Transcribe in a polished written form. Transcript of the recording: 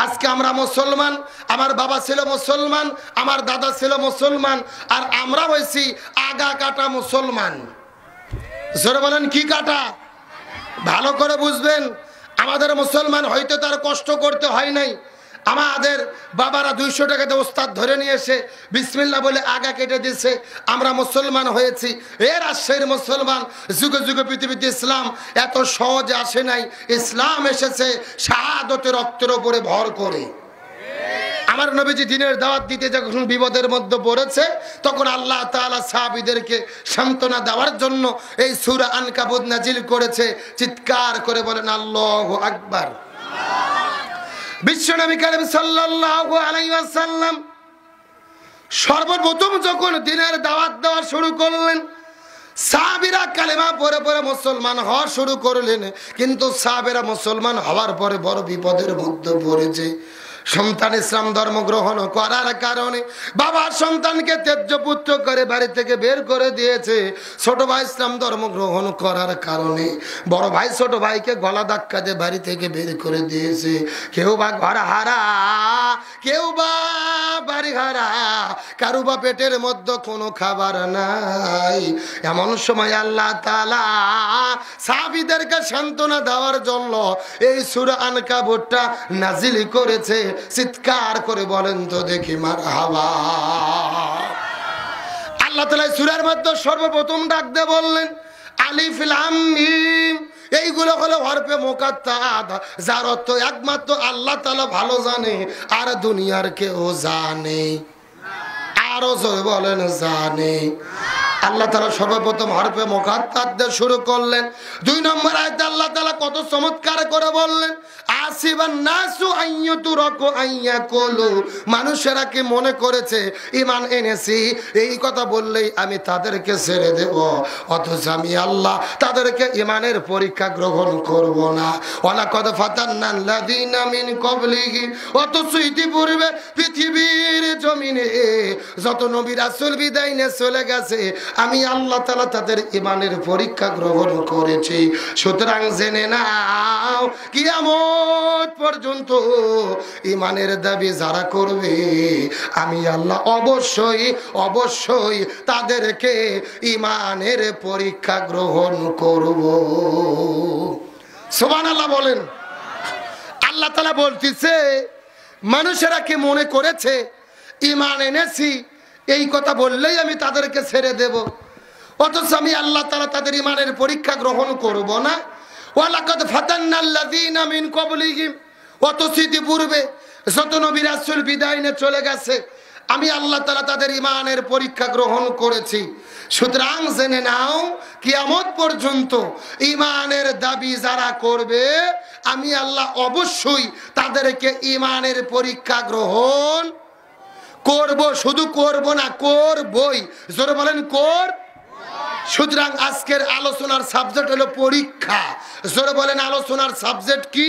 আজকে আমরা মুসলমান, আমার বাবা ছিল মুসলমান, আমার দাদা ছিল মুসলমান, আর আমরা হয়েছি আগা কাটা মুসলমান। জোরে বলেন কি কাটা? ভালো করে বুঝবেন, আমাদের মুসলমান হয়তো তার কষ্ট করতে হয় নাই। আমাদের বাবারা 200 টাকাতে ওস্তাদ ধরে নিয়ে এসে বিসমিল্লাহ বলে আগা কেটে দিয়েছে, আমরা মুসলমান হয়েছি। এর রাজশাহীর মুসলমান, যুগে যুগে পৃথিবীতে ইসলাম এত সহজে আসে নাই। ইসলাম এসেছে শাহাদতের রক্তের উপরে ভর করে। আমার নবীজি দ্বীনের দাওয়াত দিতে যখন বিপদের মধ্যে পড়েছে, তখন আল্লাহ তাআলা সাহাবীদেরকে সান্ত্বনা দেওয়ার জন্য এই সূরা আনকাবুত নাজিল করেছে। চিৎকার করে বলেন আল্লাহু আকবার। বিশ্বনবী কারীম সাল্লাল্লাহু আলাইহি ওয়াসাল্লাম সর্বপ্রথম যখন দ্বীনের দাওয়াত দেওয়া শুরু করলেন, সাহাবীরা কালেমা পড়ে পড়ে মুসলমান হওয়া শুরু করলেন। কিন্তু সাহাবীরা মুসলমান হওয়ার পরে বড় বিপদের মধ্যে পড়েছে। সন্তান ইসলাম ধর্ম গ্রহণ করার কারণে বাবা সন্তানকে ত্যায্য পুত্র করে বাড়ি থেকে বের করে দিয়েছে। ছোট ভাই ইসলাম ধর্ম গ্রহণ করার কারণে বড় ভাই ছোট ভাইকে গলা ধাক্কা দিয়ে বাড়ি থেকে বের করে দিয়েছে। কেউ বা ঘর হারা, কেউ বা বাড়ি হারা, কারু বা পেটের মধ্যে কোনো খাবার নাই। এমন সময় আল্লাহ তাআলা সাহাবীদেরকে সান্ত্বনা দেওয়ার জন্য এই সূরা আনকাবুতটা নাজিল করেছে। চিৎকার করে বলেন তো দেখি মারহাবা। আল্লাহ তাআলা সূরার মধ্যে সর্বপ্রথম ডাক দিয়ে বললেন আলিফ লাম মিম। এইগুলো হলো হরফে মুকাত্তাত, যার অর্থ একমাত্র আল্লাহ তাআলা ভালো জানে, আর দুনিয়ার কেউ জানে। আরো জোরে বলেন জানে। আল্লাহ তাআলা সর্বপ্রথম হরফে মুকাত্তাত দিয়ে শুরু করলেন। 2 নম্বর আয়াতে আল্লাহ তাআলা কত চমৎকার করে বললেন আসিবান নাসু আইয়ুতরাকু আইয়াকুলু। মানুষেরা কি মনে করেছে ঈমান এনেছি, এই কথা বললেই আমি তাদেরকে ছেড়ে দেব, অথচ আমি আল্লাহ তাদেরকে ঈমানের পরীক্ষা গ্রহণ করব না। ওয়ালাকাদ ফাতান্নাল্লাযীনা মিন ক্বাবলিহিম। অথচ ইতিপূর্বে পৃথিবীর জমিনে যত নবী রাসূল বিদায় নিয়ে চলে গেছে, আমি আল্লাহ তাআলা তাদের ঈমানের পরীক্ষা গ্রহণ করেছি। সুতরাং জেনে নাও কিয়ামত পর্যন্ত ঈমানের দাবি যারা করবে, আমি আল্লাহ অবশ্যই অবশ্যই তাদেরকে ঈমানের পরীক্ষা গ্রহণ করব। সুবহানাল্লাহ বলেন। আল্লাহ তাআলা বলতেছে মানুষেরা কি মনে করেছে ঈমান এনেছি, এই কথা বললেই আমি তাদেরকে ছেড়ে দেব, অথচ আমি আল্লাহ তাআলা তাদের ঈমানের পরীক্ষা গ্রহণ করব না। ওয়ালাকাদ ফাতান্নাল্লাযীনা মিন ক্বাবলিহিম। অথচ ইতিপূর্বে যত নবী রাসূল বিদায় নিয়ে চলে গেছে, আমি আল্লাহ তাআলা তাদের ঈমানের পরীক্ষা গ্রহণ করেছি। সুতরাং জেনে নাও কিয়ামত পর্যন্ত ঈমানের দাবি যারা করবে, আমি আল্লাহ অবশ্যই তাদেরকে ঈমানের পরীক্ষা গ্রহণ করব। শুধু করব না, করবই। জোরে বলেন কর। সুতরাং আজকের আলোচনার সাবজেক্ট হলো পরীক্ষা। জোরে বলেন আলোচনার সাবজেক্ট কি?